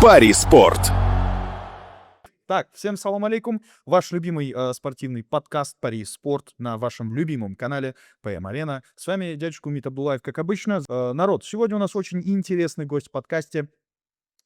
Пари Спорт. Так, всем салам алейкум. Ваш любимый спортивный подкаст «Пари Спорт» на вашем любимом канале ПМ Арена. С вами дядюшка Умит Абдуллаев, как обычно. Народ, сегодня у нас очень интересный гость в подкасте.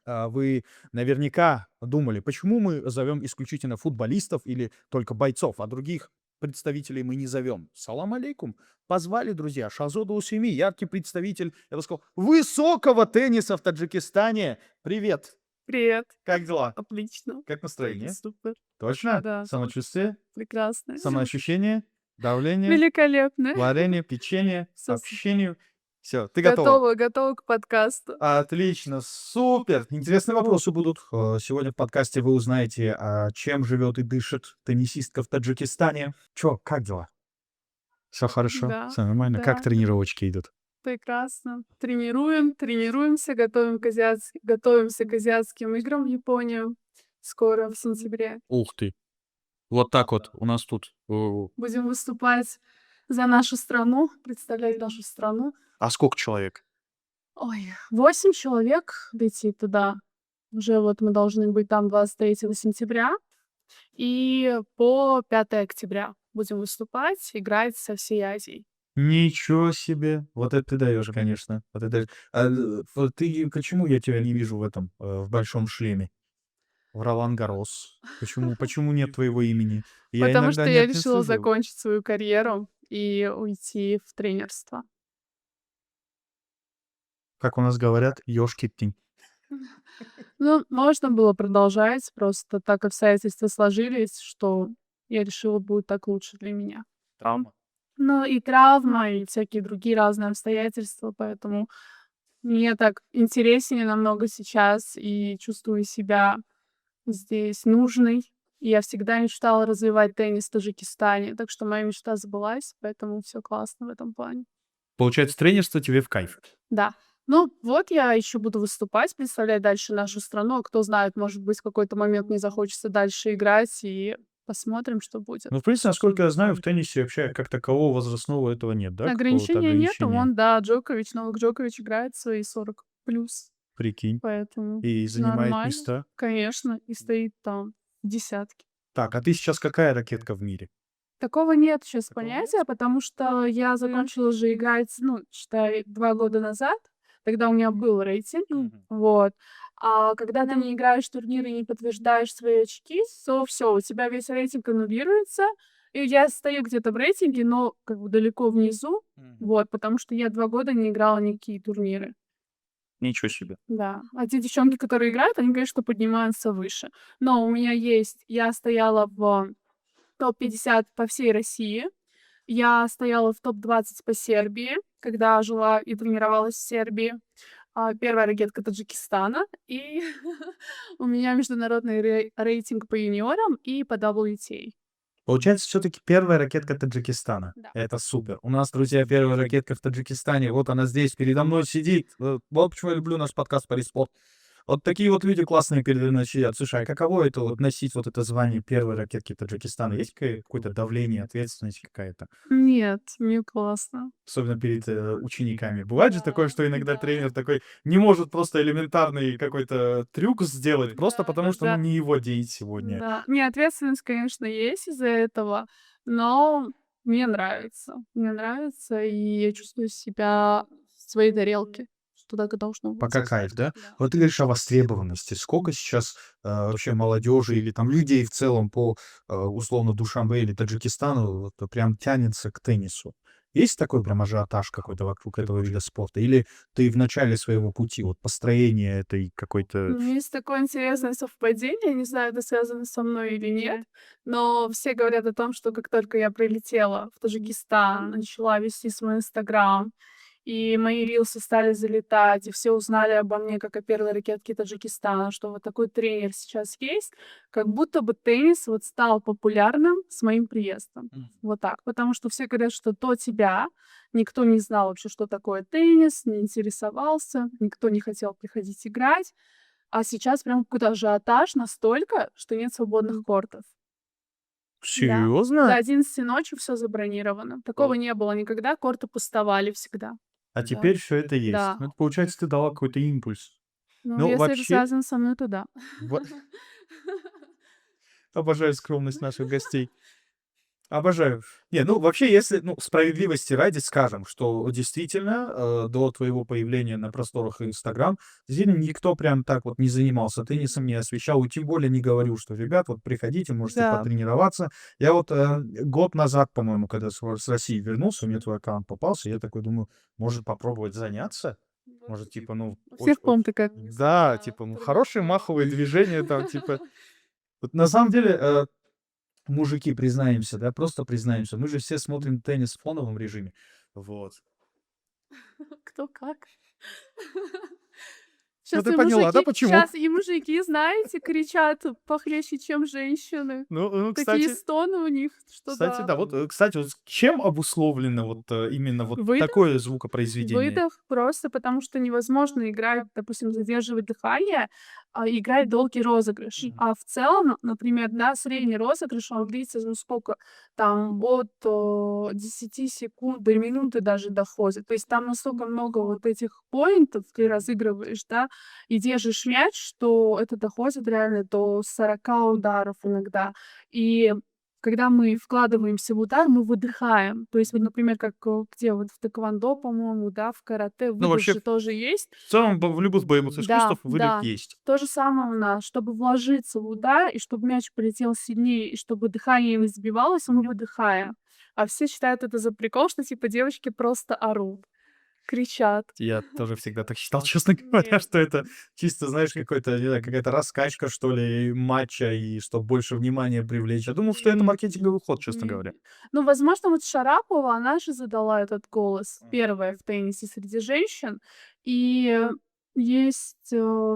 Вы наверняка думали, почему мы зовем исключительно футболистов или только бойцов, а других представителей мы не зовем. Салам алейкум. Позвали, друзья, Шахзода Усеми, яркий представитель, я бы сказал, высокого тенниса в Таджикистане. Привет. Привет. Как дела? Отлично. Как настроение? Супер. Точно? Да. Самочувствие? Прекрасно. Самоощущение? Давление? Великолепно. Варенье? Печенье? Всё Общению? Все, ты готова? Готова к подкасту. Отлично, супер. Интересные вопросы будут. Сегодня в подкасте вы узнаете, чем живет и дышит теннисистка в Таджикистане. Чё, как дела? Все хорошо? Да, Все нормально? Как да. тренировочки идут? Прекрасно. Тренируемся, готовимся к азиатским играм в Японию. Скоро, в сентябре. Ух ты. Вот так вот у нас тут. Будем выступать за нашу страну, представлять нашу страну. А сколько человек? Ой, 8 человек летит туда. Уже вот мы должны быть там 23 сентября. И по 5 октября будем выступать, играть со всей Азией. Ничего себе! Вот это ты даешь, конечно. Вот это. Вот ты почему я тебя не вижу в этом, в большом шлеме? В Ролан-Гаррос. Почему нет твоего имени? Я Потому иногда что не я решила отслеживаю. закончить свою карьеру и уйти в тренерство. Как у нас говорят, ёшкин. Ну, можно было продолжать, просто так обстоятельства сложились, что я решила, будет так лучше для меня. Травма? Ну, и травма, и всякие другие разные обстоятельства, поэтому мне так интереснее намного сейчас, и чувствую себя здесь нужной. И я всегда мечтала развивать теннис в Таджикистане, так что моя мечта сбылась, поэтому все классно в этом плане. Получается, тренерство тебе в кайф. Да. Ну, вот я еще буду выступать, представлять дальше нашу страну. А кто знает, может быть, в какой-то момент мне захочется дальше играть, и посмотрим, что будет. Ну, в принципе, насколько я знаю, в теннисе вообще как такового возрастного этого нет, да? Какого-то Ограничения нету. ограничения? Вон, да, Новак Джокович играет свои 40+. Прикинь. Поэтому И занимает нормально. места. Конечно, и стоит там в десятке. Так, а ты сейчас какая ракетка в мире? Такого нет сейчас Такого нет? понятия, потому что я закончила же играть, ну, считай, 2 года назад. Тогда у меня был рейтинг, вот. А когда ты не играешь в турниры и не подтверждаешь свои очки, то все, у тебя весь рейтинг аннулируется. И я стою где-то в рейтинге, но как бы далеко внизу, вот, потому что я 2 года не играла никакие турниры. Ничего себе. Да. А те девчонки, которые играют, они говорят, что поднимаются выше. Но у меня я стояла в топ-50 по всей России. Я стояла в топ-20 по Сербии, когда жила и тренировалась в Сербии. Первая ракетка Таджикистана. И у меня международный рейтинг по юниорам и по WTA. Получается, все-таки первая ракетка Таджикистана. Да. Это супер. У нас, друзья, первая ракетка в Таджикистане. Вот она здесь, передо мной сидит. Вот почему я люблю наш подкаст «Пари Спорт». Вот такие вот люди классные передо мной сидят. Слушай, а каково это вот носить вот это звание первой ракетки Таджикистана? Есть какое-то давление, ответственность какая-то? Нет, мне классно. Особенно перед учениками. Бывает же такое, что иногда тренер такой не может просто элементарный какой-то трюк сделать, просто потому что Да. не его день сегодня. Да. Не, ответственность, конечно, есть из-за этого, но мне нравится. Мне нравится, и я чувствую себя в своей тарелке, что так и должно быть. Пока кайф, да? Вот ты говоришь о востребованности. Сколько сейчас вообще молодежи или там людей в целом по условно Душанбе или Таджикистану вот, прям тянется к теннису? Есть такой прям ажиотаж какой-то вокруг этого вида спорта? Или ты в начале своего пути, вот построения этой какой-то... Есть такое интересное совпадение, не знаю, это связано со мной или нет, но все говорят о том, что как только я прилетела в Таджикистан, начала вести свой Инстаграм, и мои рилсы стали залетать, и все узнали обо мне как о первой ракетке Таджикистана, что вот такой тренер сейчас есть, как будто бы теннис вот стал популярным с моим приездом. Вот так. Потому что все говорят, что до тебя никто не знал вообще, что такое теннис, не интересовался, никто не хотел приходить играть. А сейчас прям какой-то ажиотаж настолько, что нет свободных кортов. До Серьезно? 11 ночи все забронировано. Такого не было никогда, корты пустовали всегда. А Да. теперь все это есть. Да. Ну, это, получается, ты дала какой-то импульс. Ну, Ну, если это вообще, связано со мной, то да. во обожаю скромность наших гостей. Обожаю. Не, ну вообще, если, ну, справедливости ради скажем, что действительно, до твоего появления на просторах "Инстаграм" действительно никто прям так вот не занимался теннисом, не освещал, и тем более не говорил, что: "Ребят, вот приходите, можете Да. потренироваться". Я вот, год назад, по-моему, когда с России вернулся, мне твой аккаунт попался, я такой думаю: "Может, попробовать заняться?" Вот, Может, типа, типа, ну, у очень всех, по-моему, такая мысль да, была типа, ну, хорошие маховые травмировать. движения там, типа. Вот на самом деле, мужики, признаемся, да, просто признаемся, мы же все смотрим теннис в фоновом режиме. Вот. Кто как. Ну, Сейчас ты и поняла, да, мужики почему? щас и мужики, знаете, кричат похлеще, чем женщины. Ну, Такие кстати, стоны у них, что кстати, да. да, вот, кстати, вот чем обусловлено вот, именно вот Выдох. такое звукопроизведение? Выдох просто потому, что невозможно играть, допустим, задерживать дыхание, играть долгий розыгрыш. Мгм. А в целом, например, да, средний розыгрыш, он длится, ну, сколько там, от 10 секунд до минуты даже доходит. То есть там настолько много вот этих поинтов ты разыгрываешь, да, и держишь мяч, что это доходит реально до 40 ударов иногда. И когда мы вкладываемся в удар, мы выдыхаем. То есть вот, например, как, где вот в тэквондо, по-моему, да, в карате Ну, выдох вообще, же тоже есть. в целом, в любых боевых Да, искусствах выдох да. есть. То же самое у нас. Чтобы вложиться в удар и чтобы мяч полетел сильнее, и чтобы дыхание не сбивалось, мы выдыхаем. А все считают это за прикол, что типа девочки просто орут, кричат. Я тоже всегда так считал, честно говоря, Нет. что это чисто, знаешь, какой-то, не знаю, какая-то раскачка, что ли, матча, и чтобы больше внимания привлечь. Я думал, что это маркетинговый ход, честно Не. говоря. Ну, возможно, вот Шарапова, она же задала этот голос, Мгм. первая в теннисе среди женщин. И есть,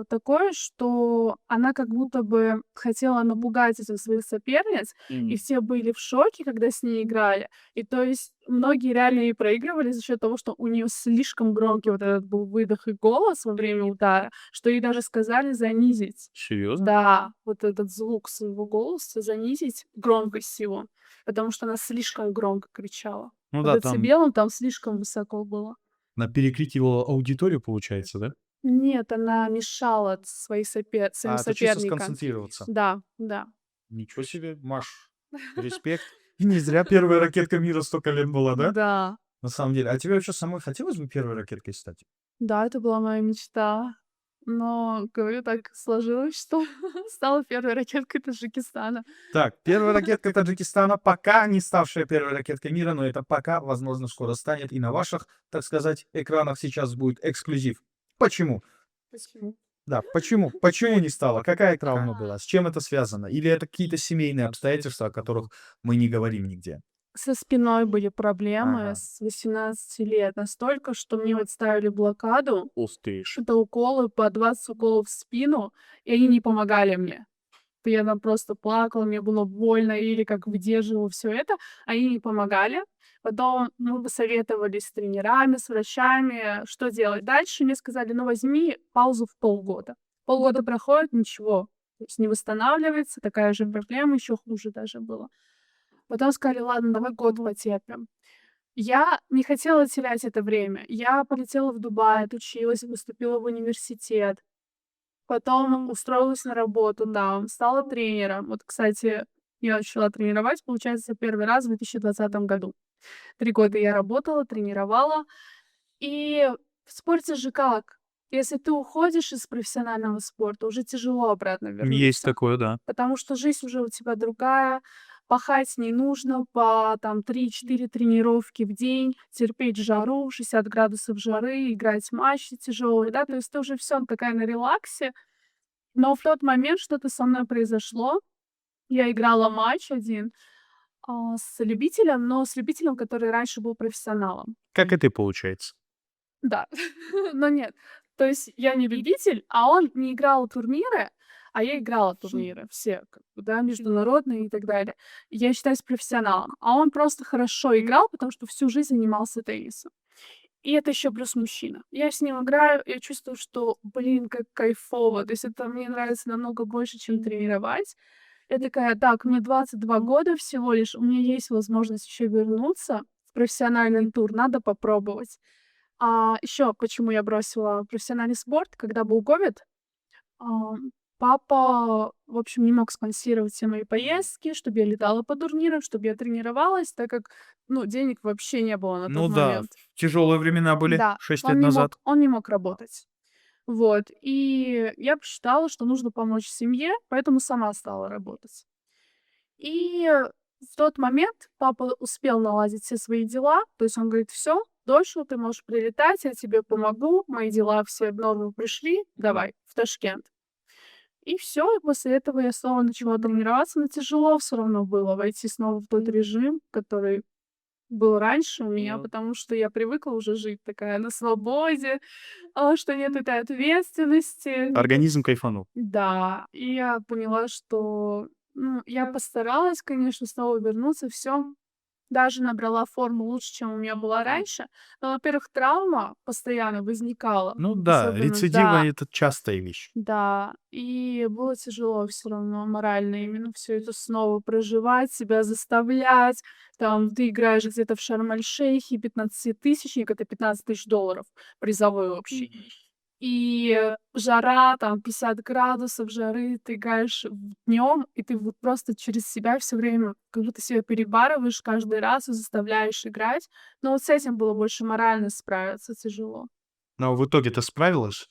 такое, что она как будто бы хотела напугать этих своих соперниц, и все были в шоке, когда с ней играли. И то есть многие реально и проигрывали за счет того, что у нее слишком громкий вот этот был выдох и голос во время удара, что ей даже сказали занизить. Серьезно? Да, вот этот звук своего голоса занизить, громкость его. Потому что она слишком громко кричала. Ну По да, там децибелам там слишком высоко было. она перекрикивала аудиторию, получается, да? Нет, она мешала своим А, это чисто соперникам. сконцентрироваться. Да, да. Ничего себе, Маш, респект. И не зря первая ракетка мира столько лет была, да? Да, На самом деле. А тебе вообще самой хотелось бы первой ракеткой стать? да, это была моя мечта. Но, говорю, так сложилось, что стала первой ракеткой Таджикистана. Так, первая ракетка Таджикистана, пока не ставшая первой ракеткой мира, но это пока, возможно, скоро станет. И на ваших, так сказать, экранах сейчас будет эксклюзив. Почему? Почему? Да, почему? Почему не стало? Какая травма А. была? С чем это связано? Или это какие-то семейные обстоятельства, о которых мы не говорим нигде? Со спиной были проблемы Ага. с 18 лет. Настолько, что мне вот ставили блокаду. Ух ты ж. Это уколы, по 20 уколов в спину, и они не помогали мне. Я там просто плакала, мне было больно, или как выдерживала все это, они не помогали. Потом мы посоветовались с тренерами, с врачами, что делать дальше. Мне сказали: "Ну, возьми паузу в полгода". Полгода проходит, ничего, то есть не восстанавливается, такая же проблема, еще хуже даже было. Потом сказали: "Ладно, давай год потерпим". Я не хотела терять это время. Я полетела в Дубай, отучилась, поступила в университет. Потом устроилась на работу там, стала тренером. Вот, кстати, я начала тренировать, получается, первый раз в 2020 году. 3 года я работала, тренировала. И в спорте же как? Если ты уходишь из профессионального спорта, уже тяжело обратно Есть вернуться. такое, да. Потому что жизнь уже у тебя другая, пахать не нужно по там 3-4 тренировки в день, терпеть жару, 60 градусов жары, играть матчи тяжелые, да, то есть ты уже все такая на релаксе. Но в тот момент что-то со мной произошло. Я играла матч один, с любителем, но с любителем, который раньше был профессионалом. Как и ты, получается. Да, но нет. То есть я не любитель, а он не играл турниры, а я играла турниры все, как бы, да, международные и так далее. Я считаюсь профессионалом, а он просто хорошо играл, потому что всю жизнь занимался теннисом. И это еще плюс мужчина. Я с ним играю, я чувствую, что, блин, как кайфово. То есть это мне нравится намного больше, чем тренировать. Я такая: "Так, мне 22 года всего лишь, у меня есть возможность еще вернуться в профессиональный тур, надо попробовать". Еще почему я бросила профессиональный спорт, когда был ковид. Папа, в общем, не мог спонсировать все мои поездки, чтобы я летала по турнирам, чтобы я тренировалась, так как, ну, денег вообще не было на тот Ну да, момент. тяжелые времена были Да, 6 лет назад. он не мог работать. Вот, и я посчитала, что нужно помочь семье, поэтому сама стала работать. И в тот момент папа успел наладить все свои дела. То есть он говорит: "Все, дольше ты можешь прилетать, я тебе помогу. Мои дела все в норму пришли. Давай в Ташкент". И все, и после этого я снова начала тренироваться, но тяжело все равно было войти снова в тот режим, который был раньше у меня, потому что я привыкла уже жить такая на свободе, что нет этой ответственности. Организм кайфанул. Да, и я поняла, что, ну, я постаралась, конечно, снова вернуться, все, даже набрала форму лучше, чем у меня была раньше. Но, во-первых, травма постоянно возникала, Ну да, особенно, рецидивы — да, это частая вещь. да, и было тяжело все равно морально именно все это снова проживать, себя заставлять. Там ты играешь где-то в Шарм-эль-Шейхе, 15-тысячник — это $15 000 призовой общий. И жара, там 50 градусов жары, ты играешь днем, и ты вот просто через себя все время как будто себя перебарываешь каждый раз и заставляешь играть. Но вот с этим было больше морально справиться тяжело. Но в итоге ты справилась?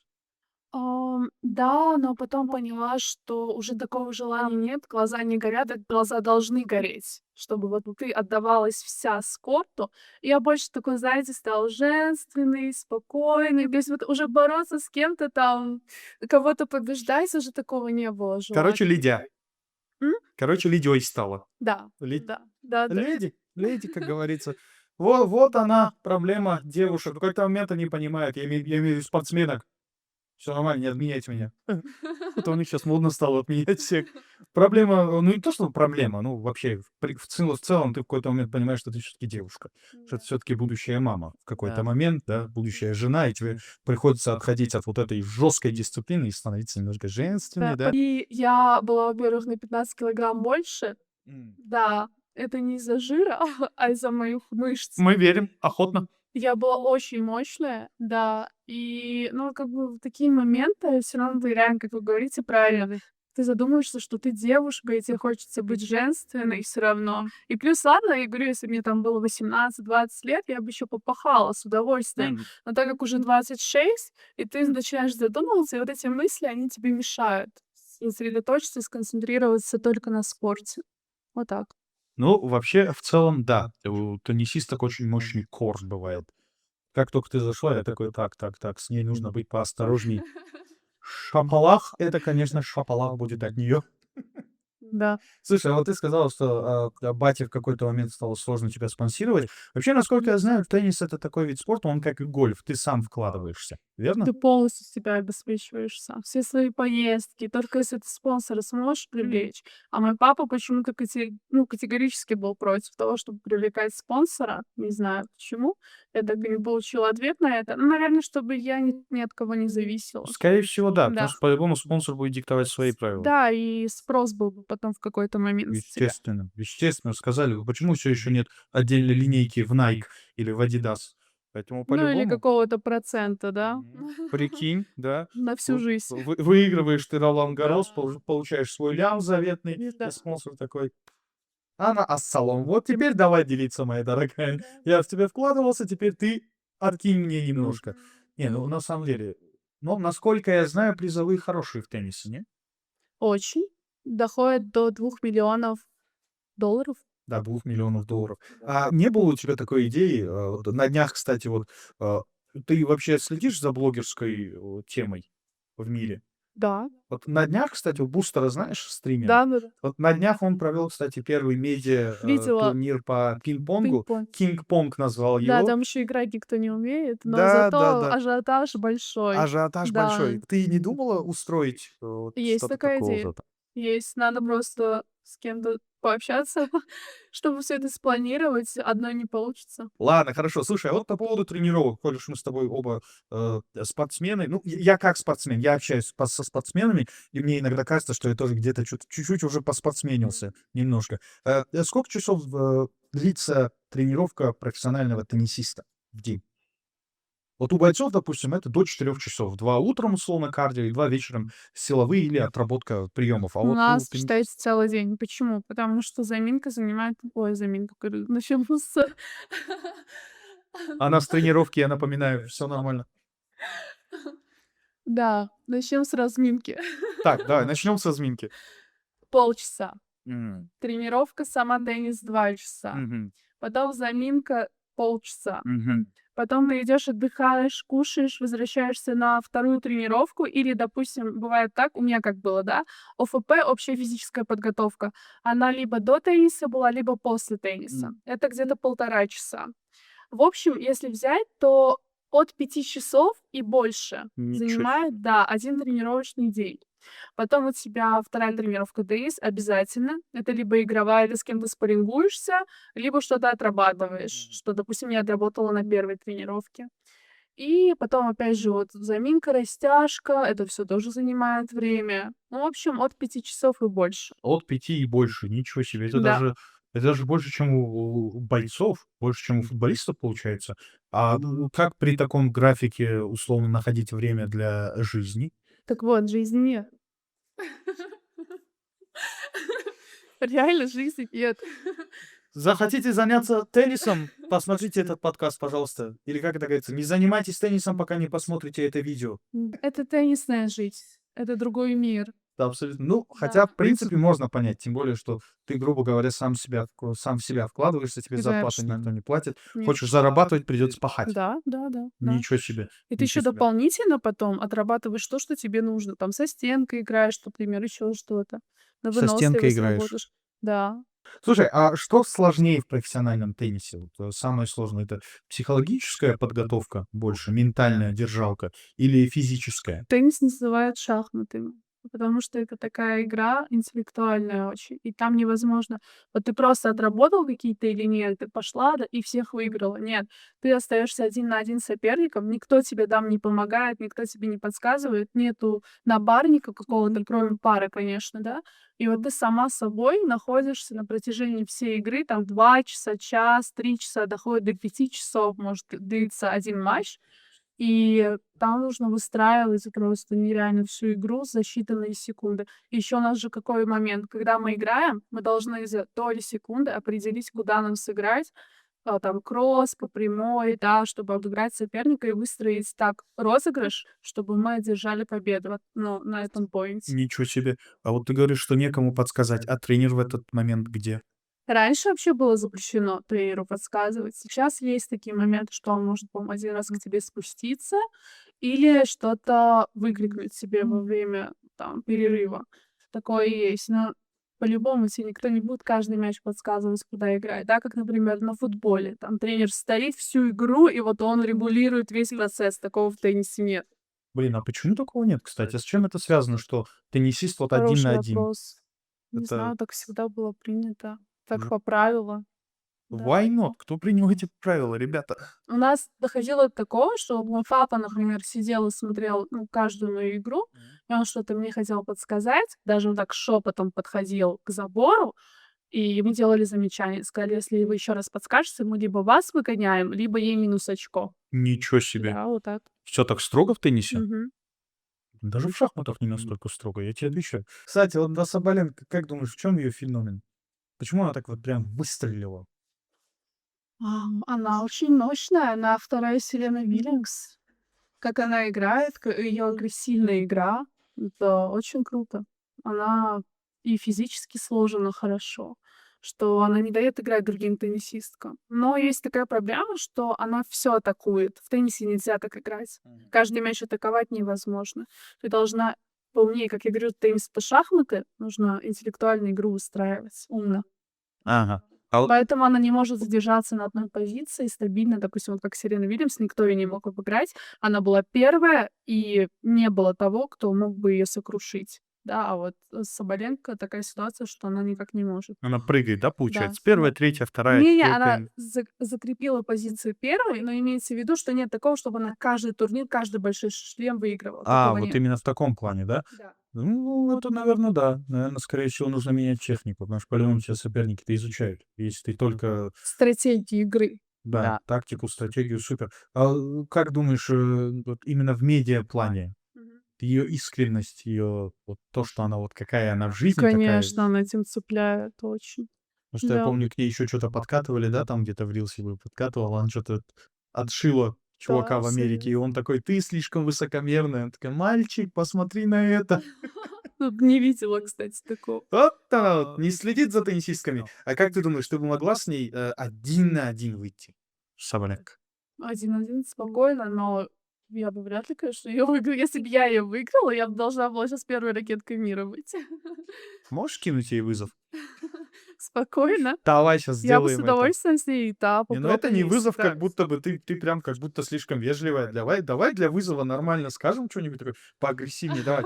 Да, но потом поняла, что уже такого желания нет, глаза не горят, а глаза должны гореть, чтобы вот ты отдавалась вся спорту. И я больше такой, знаете, стала женственный, спокойный. То есть вот уже бороться с кем-то там, кого-то побеждать, уже такого не было желания. Короче, ледя. М? Короче, ледёй стала. Да, Ле да, да-да. леди, как говорится. Вот она, проблема девушек. В какой-то момент они понимают, я имею в виду спортсменок. Всё нормально, не отменяйте меня. Это у них щас модно стало отменять всех. Проблема, ну, не то, что проблема, ну, вообще, в целом ты в какой-то момент понимаешь, что ты всё-таки девушка, что ты всё-таки будущая мама в какой-то момент, да, будущая жена, и тебе приходится отходить от вот этой жесткой дисциплины и становиться немножко женственной, Да. да? И я была, во-первых, на 15 килограмм больше. М. Да, это не из-за жира, а из-за моих мышц. Мы верим, охотно. Я была очень мощная, да. И, ну, как бы в такие моменты все равно ты реально, как вы говорите правильно, ты задумываешься, что ты девушка, и тебе хочется быть женственной все равно. И плюс, ладно, я говорю, если мне там было 18-20 лет, я бы еще попахала с удовольствием. Мгм. Но так как уже 26, и ты начинаешь задумываться, и вот эти мысли, они тебе мешают сосредоточиться и сконцентрироваться только на спорте. Вот так. Ну, вообще, в целом, да. У теннисисток очень мощный кор бывает. Как только ты зашла, я такой: "Так, с ней нужно быть поосторожней". Шапалах — это, конечно, шапалах будет от нее. Да. Слушай, а вот ты сказала, что, бате в какой-то момент стало сложно тебя спонсировать. Вообще, насколько я знаю, теннис — это такой вид спорта, он как и гольф, ты сам вкладываешься, верно? Ты полностью себя обеспечиваешь сам. Все свои поездки, только если ты спонсора сможешь привлечь. А мой папа почему-то категорически был против того, чтобы привлекать спонсора. Не знаю почему. Я так и не получила ответ на это. Ну, наверное, чтобы я ни от кого не зависела. Скорее всего, да, потому Да. что по-любому спонсор будет диктовать свои правила. Да, и спрос был бы потом в какой-то момент с тебя. Естественно, сказали: "Почему все еще нет отдельной линейки в Nike или в Adidas?" Поэтому Ну, или по-любому. какого-то процента, да? Прикинь, да. На всю жизнь. Выигрываешь ты Ролан-Гаррос, получаешь свой лям заветный, и Да. спонсор такой: "Ана ассалам, вот теперь давай делиться, моя дорогая. Я в тебя вкладывался, теперь ты откинь мне немножко". Не, ну, на самом деле, ну, насколько я знаю, призовые хорошие в теннисе, не? Очень. Доходит до $2 000 000. До 2 000 000 долларов. А не было у тебя такой идеи, вот на днях, кстати, вот, а, ты вообще следишь за блогерской, темой в мире? Да. Вот на днях, кстати, вот Бустера знаешь, стримера? Да-да-да. Вот на днях он провел, кстати, первый медиа, Видела турнир по пинг-понгу. пинг-понг. Кинг-понг назвал Да, его. там еще играть никто не умеет, но зато Да-да-да. ажиотаж большой. Ажиотаж Да, большой. Ты не думала устроить, вот есть что-то такая такого идея. зада? Есть. Надо просто с кем-то пообщаться, чтобы все это спланировать. Одной не получится. Ладно, хорошо. Слушай, а вот по поводу тренировок, коль уж мы с тобой оба спортсмены. Ну, я как спортсмен, я общаюсь со спортсменами, и мне иногда кажется, что я тоже где-то чуть-чуть уже поспортсменился немножко. Сколько часов длится тренировка профессионального теннисиста в день? Вот у бойцов, допустим, это до 4 часов. 2 утром, условно, кардио, и 2 вечером силовые или отработка приемов. А У вот у нас теннис... считается целый день. Почему? Потому что заминка занимает ой, заминка, говорю, начнём с А нас тренировки, я напоминаю, все нормально. Да, начнем с разминки. Так, давай, начнем с разминки. Полчаса. М, Тренировка сама теннис 2 часа. мгм, Потом заминка полчаса. мгм. Потом ты идешь, отдыхаешь, кушаешь, возвращаешься на вторую тренировку. Или, допустим, бывает так, у меня как было, да, ОФП, общая физическая подготовка, она либо до тенниса была, либо после тенниса. Это где-то 1,5 часа. В общем, если взять, то от 5 часов и больше Ничего себе. занимает, да, один тренировочный день. Потом у тебя вторая тренировка ДС обязательно. Это либо игровая, ты с кем-то спаррингуешься, либо что-то отрабатываешь, что, допустим, я отработала на первой тренировке. И потом, опять же, вот заминка, растяжка, это все тоже занимает время. Ну, в общем, от 5 часов и больше. От 5 и больше. Ничего себе. Да. Это даже больше, чем у бойцов, больше, чем у футболистов получается. А, ну, как при таком графике условно находить время для жизни? Так вот, жизни нет. Реально жизни нет. Захотите заняться теннисом? Посмотрите этот подкаст, пожалуйста. Или как это говорится, не занимайтесь теннисом, пока не посмотрите это видео. Это теннисная жизнь, это другой мир. Да, абсолютно. Ну, хотя, Да. в принципе, можно понять, тем более, что ты, грубо говоря, сам в себя вкладываешься, тебе зарплату Конечно. никто не платит. Нет. Хочешь зарабатывать, придется пахать. Да, да, да, да. Ничего себе. И ты еще Ничего себе. дополнительно потом отрабатываешь то, что тебе нужно. Там со стенкой играешь, например, еще что-то. На Со стенкой выносливость играешь. работаешь. Да. Слушай, а что сложнее в профессиональном теннисе? Вот, самое сложное — это психологическая подготовка больше, ментальная держалка или физическая? Теннис называют шахматами, потому что это такая игра интеллектуальная очень, и там невозможно. Вот ты просто отработал какие-то элементы, пошла, да, и всех выиграла. Нет, ты остаешься один на один с соперником, никто тебе там не помогает, никто тебе не подсказывает, нету напарника какого-то, кроме пары, конечно, да. И вот ты сама с собой находишься на протяжении всей игры, там 2 часа, час, 3 часа, доходит до 5 часов, может длиться один матч. И там нужно выстраивать просто нереально всю игру за считанные секунды. Еще у нас же какой момент, когда мы играем, мы должны за доли секунды определить, куда нам сыграть, там кросс по прямой, да, чтобы обыграть соперника и выстроить так розыгрыш, чтобы мы одержали победу вот, ну, на этом поинте. Ничего себе. А вот ты говоришь, что некому подсказать, а тренер в этот момент где? Раньше вообще было запрещено тренеру подсказывать. Сейчас есть такие моменты, что он может, по-моему, один раз к тебе спуститься или что-то выкрикнуть себе во время там перерыва. Такое есть. Но по-любому тебе никто не будет каждый мяч подсказывать, куда играть. Да, как, например, на футболе. Там тренер стоит всю игру, и вот он регулирует весь процесс. Такого в теннисе нет. Блин, а почему такого нет, кстати? А с чем это связано, что теннисист вот один на Хороший один? вопрос. Не Это знаю, так всегда было принято. Так ж по правилу. Да. why not? Кто принял эти правила, ребята? У нас доходило до такого, что мой папа, например, сидел и смотрел, ну, каждую мою игру, и он что-то мне хотел подсказать, даже он так шепотом подходил к забору, и мы делали замечание. Сказали, если вы еще раз подскажете, мы либо вас выгоняем, либо ей минус очко. Ничего себе. Да, вот так. Все так строго в теннисе? Мгм. Даже в шахматах не настолько строго, я тебе отвечаю. Кстати, вот про Соболенко, как думаешь, в чем ее феномен? Почему она так вот прям выстрелила? Она очень мощная, она вторая Серена Вильямс. Как она играет, ее агрессивная игра, это очень круто. Она и физически сложена хорошо, что она не дает играть другим теннисисткам. Но есть такая проблема, что она все атакует. В теннисе нельзя так играть. Каждый мяч атаковать невозможно. Ты должна поумнее, как я говорю, теннис — это шахматы, нужно интеллектуальную игру выстраивать умно. Ага. А вот Поэтому она не может задержаться на одной позиции стабильно. Допустим, вот как Серена Вильямс, никто ее не мог обыграть. Она была первая, и не было того, кто мог бы ее сокрушить. Да, а вот с Соболенко такая ситуация, что она никак не может. она прыгает, да, Да. получается? Первая, третья, вторая, Не-не, она четвертая. закрепила позицию первой, но имеется в виду, что нет такого, чтобы она каждый турнир, каждый большой шлем выигрывала. А, Такого вот нет. именно в таком плане, да? Да. Ну, это, наверное, да. Наверное, скорее всего, нужно менять технику, потому что по-любому тебя соперники-то изучают. Если ты только... Стратегии игры. Да, Да. тактику, стратегию, супер. Как думаешь, вот именно в медиаплане Мгм. ее искренность, ее вот то, что она вот какая она в жизни такая. Конечно, она этим цепляет очень. Потому что я Да. помню, к ней еще что-то подкатывали, да, там где-то в рилсе бы подкатывала, она что-то отшила чувака Да, в Америке, и он такой: «Ты слишком высокомерный». Она такая: «Мальчик, посмотри на это». Не видела, кстати, такого. Вот она вот не следит за теннисистками. А как ты думаешь, ты бы могла с ней 1 на 1 выйти? Соболенко. 1-1 спокойно, но я бы вряд ли, конечно, ее выиграла. Если бы я ее выиграла, я бы должна была сейчас первой ракеткой мира быть. Можешь кинуть ей вызов? Спокойно. Давай сейчас Я бы с сделаем это. удовольствием с ней, да, Не, ну это не попробуем вызов, как сыграть. будто бы ты прям как будто слишком вежливая. Давай для вызова нормально скажем что-нибудь такое поагрессивнее, давай.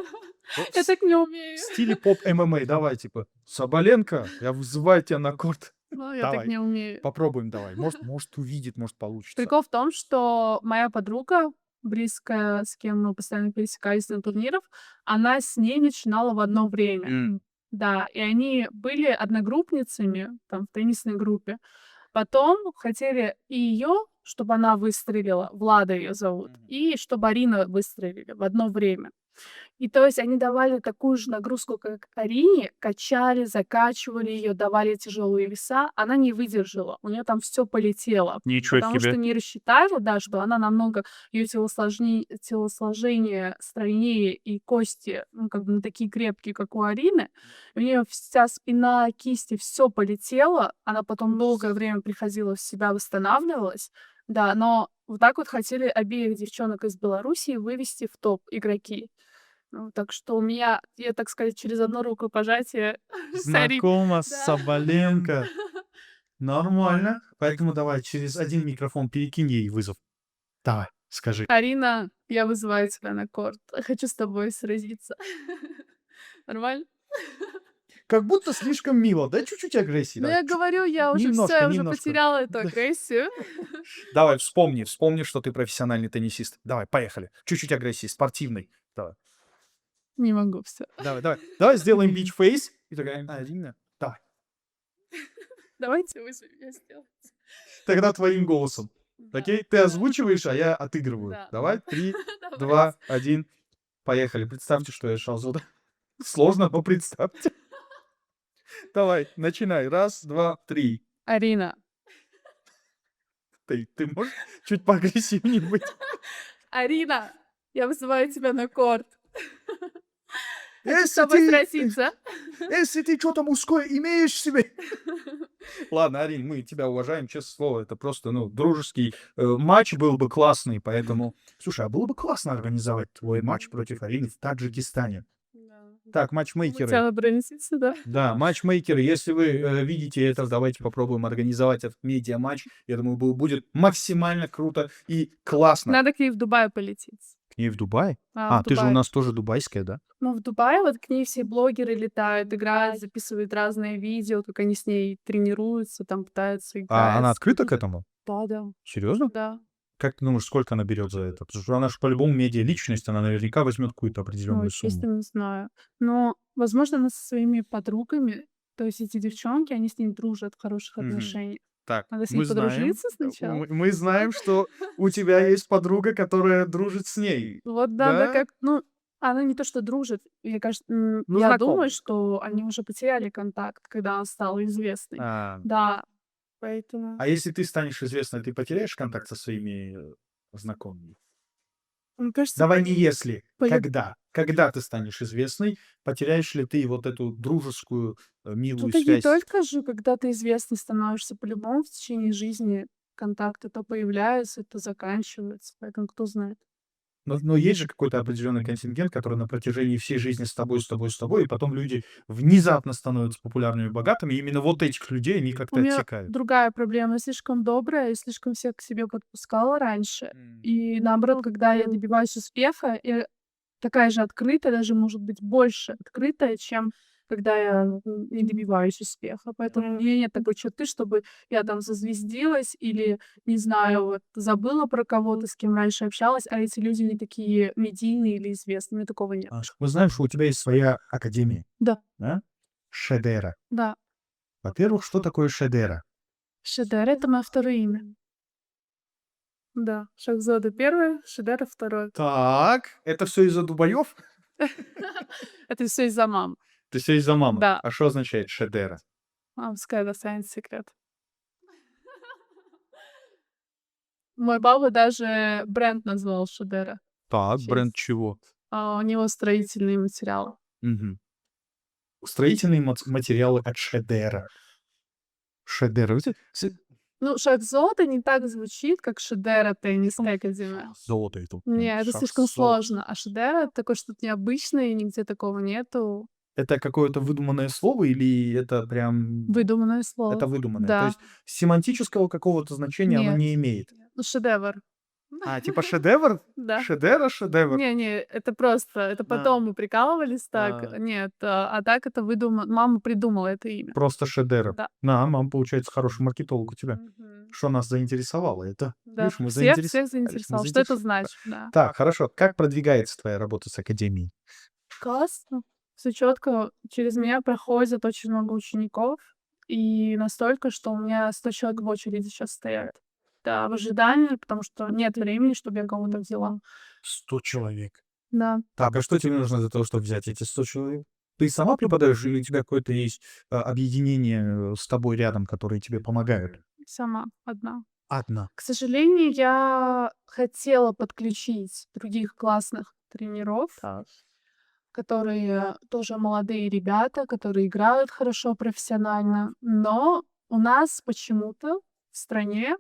Вот Я так не умею. в стиле поп-ММА, давай, типа: «Соболенко, я вызываю тебя на корт». Ну, я так Давай, не умею. попробуем давай. Может увидит, может получится. Прикол в том, что моя подруга, близкая, с кем мы постоянно пересекались на турнирах, она с ней начинала в одно время. Да, и они были одногруппницами там в теннисной группе. Потом хотели и ее, чтобы она выстрелила, Влада ее зовут, Мгм. и чтобы Арина выстрелили в одно время. И то есть они давали такую же нагрузку, как Арине, качали, закачивали ее, давали тяжелые веса. Она не выдержала, у нее там все полетело, Ничего потому что себе. не рассчитали, да, что она намного, ее телосложение стройнее и кости, ну, как бы не такие крепкие, как у Арины. У нее вся спина, кисти, все полетело. Она потом долгое время приходила в себя, восстанавливалась. Да, но вот так вот хотели обеих девчонок из Белоруссии вывести в топ игроки. Ну, так что у меня, я, так сказать, через одно рукопожатие с Ари Знакома с Да. Соболенко. Нормально. Поэтому давай через один микрофон перекинь ей вызов. Давай, скажи. Арина, я вызываю тебя на корт. Хочу с тобой сразиться. Нормально? Как будто слишком мило, да? Чуть-чуть агрессии. Ну, Давай. я говорю, я уже Немножко, все, я уже немножко. потеряла эту Да. агрессию. Давай, вспомни, что ты профессиональный теннисист. Давай, поехали. Чуть-чуть агрессии, спортивной. Давай. Не могу все. Давай сделаем бич-фейс. И такая: Арина, давай. Давайте вы меня сделаете. Тогда твоим голосом. Да, Окей? Ты да. озвучиваешь, а я отыгрываю. Да. Давай, 3, Давай. 2, 1. Поехали. Представьте, что я Шалзуда. Сложно, но представьте. Давай, начинай. 1, 2, 3. Арина. Ты можешь чуть поагрессивнее быть? Арина, я вызываю тебя на корт. Хочу с Если тобой ты, сразиться. если ты что-то мужское имеешь в себе. Ладно, Арин, мы тебя уважаем, честное слово. Это просто, дружеский матч был бы классный, поэтому... Слушай, а было бы классно организовать твой матч против Арины в Таджикистане. Так, матчмейкеры. Хотела брониться, да? Да, матчмейкеры, если вы видите это, давайте попробуем организовать этот медиа-матч. Я думаю, будет максимально круто и классно. Надо к ней в Дубай полететь. К ней в Дубай? в Ты же у Дубай. нас тоже дубайская, да? Ну, в Дубае вот к ней все блогеры летают, играют, записывают разные видео, как они с ней тренируются, там пытаются играть. А она открыта к этому? Да, да, Серьезно? да. Как ты думаешь, сколько она берет за это? Потому что она же по-любому медиа-личность, она наверняка возьмет какую-то Ну, определенную сумму. честно, не знаю. Но, возможно, она со своими подругами, то есть эти девчонки, они с ней дружат в хороших Мгм. отношениях. Так, Надо с мы ней знаем, подружиться сначала. мы знаем, что у тебя есть подруга, которая дружит с ней. Вот надо Да? как, ну, она не то что дружит, мне кажется, Ну, я знакомы. думаю, что они уже потеряли контакт, когда она стала известной. Да, поэтому... А если ты станешь известной, ты потеряешь контакт со своими знакомыми? Мне кажется, Давай не если, полю- когда. Когда ты станешь известной, потеряешь ли ты вот эту дружескую, милую Тут и не связь? только же, когда ты известный становишься, по-любому в течение жизни контакты то появляются, то заканчиваются, поэтому кто знает. Но есть же какой-то определенный контингент, который на протяжении всей жизни с тобой, и потом люди внезапно становятся популярными и богатыми. И именно вот этих людей они У как-то меня отсекают. другая проблема. Я слишком добрая, я слишком всех к себе подпускала раньше. И наоборот, когда я добиваюсь успеха, я такая же открытая, даже, может быть, больше открытая, чем когда я не добиваюсь успеха. Поэтому у меня нет такой черты, чтобы я там зазвездилась или, не знаю, вот забыла про кого-то, с кем раньше общалась, а эти люди не такие медийные или известные. У меня такого нет. Мы знаем, что у тебя есть своя академия, Да, да? Шедера. да. Во-первых, что такое Шедера? Шедер — это мое второе имя. Да, Шахзода 1, Шидера 2. Так, это все из-за дубоев? Это все из-за мам. Это все из-за мамы. Да, А что означает шедера? пускай достанет секрет. Мой папа даже бренд назвал Шидера Так, в бренд честь. чего? У него строительные материалы. Мгм. Строительные материалы от шедера. Шедера. Ну, Шахзода не так звучит, как Шидера теннисская академия. Золото это. Не, это слишком сложно. А Шидера — такое что-то необычное, и нигде такого нету. Это какое-то выдуманное слово или это прям... Выдуманное слово. Это выдуманное? То Да. есть семантического какого-то значения оно Нет. не имеет? Ну, шедевр. Типа шедевр? Да. Шедевр? Не, это просто, это потом мы прикалывались так. А. Нет, так это мама придумала это имя. Просто шедевр. Да. Мам, получается, хороший маркетолог у тебя. Мгм. Что нас заинтересовало это? Да, Видишь, мы всех заинтересовались. заинтересовало. Что это значит, да. Так, хорошо. Как продвигается твоя работа с академией? Классно. Всё чётко. Через меня проходит очень много учеников, и настолько, что у меня 100 человек в очереди сейчас стоят. Да, в ожидании, потому что нет времени, чтобы я кого-то взяла. 100 человек. Да. Так, а что тебе нужно для того, чтобы взять эти 100 человек? Ты сама преподаешь или у тебя какое-то есть объединение с тобой рядом, которые тебе помогают? Сама одна. Одна. К сожалению, я хотела подключить других классных тренеров, которые тоже молодые ребята, которые играют хорошо, профессионально. Но у нас почему-то в стране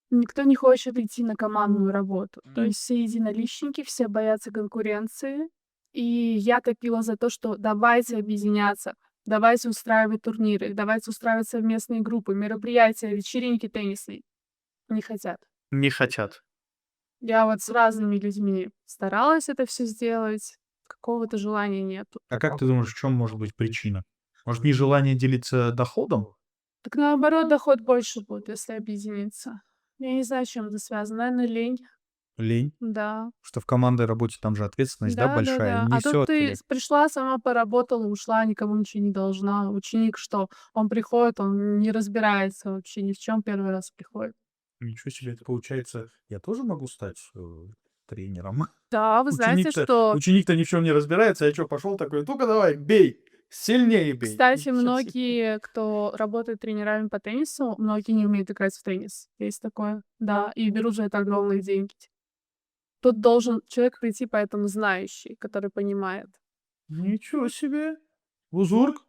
никто не хочет идти на командную работу. То есть все единоличники, все боятся конкуренции. И я топила за то, что давайте объединяться, давайте устраивать турниры, давайте устраивать совместные группы, мероприятия, вечеринки теннисные. Не хотят. Не хотят. Я вот с разными людьми старалась это все сделать, какого-то желания нету. А как ты думаешь, в чем может быть причина? Может, нежелание делиться доходом? Так наоборот, доход больше будет, если объединиться. Я не знаю, с чем это связано. Наверно, лень. Лень? Да. Что в командной работе там же ответственность, да, большая? Да-да-да. Не А все тут ты пришла, сама поработала, ушла, никому ничего не должна. Ученик что? Он приходит, он не разбирается вообще ни в чем, первый раз приходит. Ничего себе, это получается, я тоже могу стать тренером? Да, вы знаете, что, Ученик-то ни в чем не разбирается, я что, пошел такой, ну-ка давай, бей, сильнее бей. кстати, многие, кто работает тренерами по теннису, многие не умеют играть в теннис. Есть такое. Да, и берут за это огромные деньги. Тут должен человек прийти, поэтому знающий, который понимает. Ничего себе. Узурк.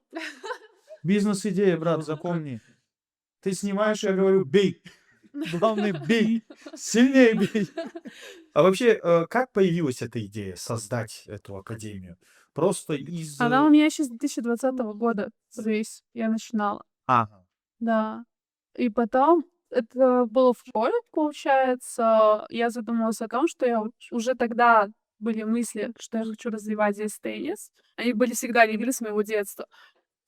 Бизнес-идея, брат, запомни. Ты снимаешь, я говорю, бей. Главное, бей. Сильнее бей. А вообще, как появилась эта идея создать эту академию? Просто из... Она у меня еще с 2020 года здесь. Я начинала. Ага. Да. И потом это было в школе, получается. Я задумалась о том, что я уже тогда были мысли, что я хочу развивать здесь теннис. Они были всегда, они были с моего детства.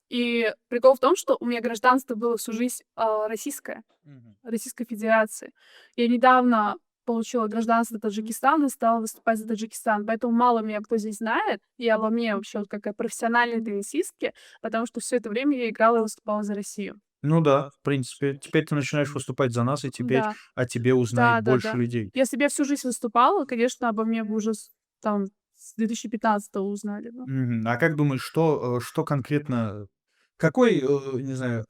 И прикол в том, что у меня гражданство было всю жизнь российское, Российской Федерации. Я недавно получила гражданство Таджикистана и стала выступать за Таджикистан. Поэтому мало меня кто здесь знает. И обо мне вообще вот как о профессиональной теннисистке, потому что все это время я играла и выступала за Россию. Ну да, в принципе. Теперь ты начинаешь выступать за нас, и теперь Да. о тебе узнает Да-да-да. больше людей. Если бы я всю жизнь выступала, конечно, обо мне бы уже там с 2015 узнали бы. А как думаешь, что конкретно, какой, не знаю,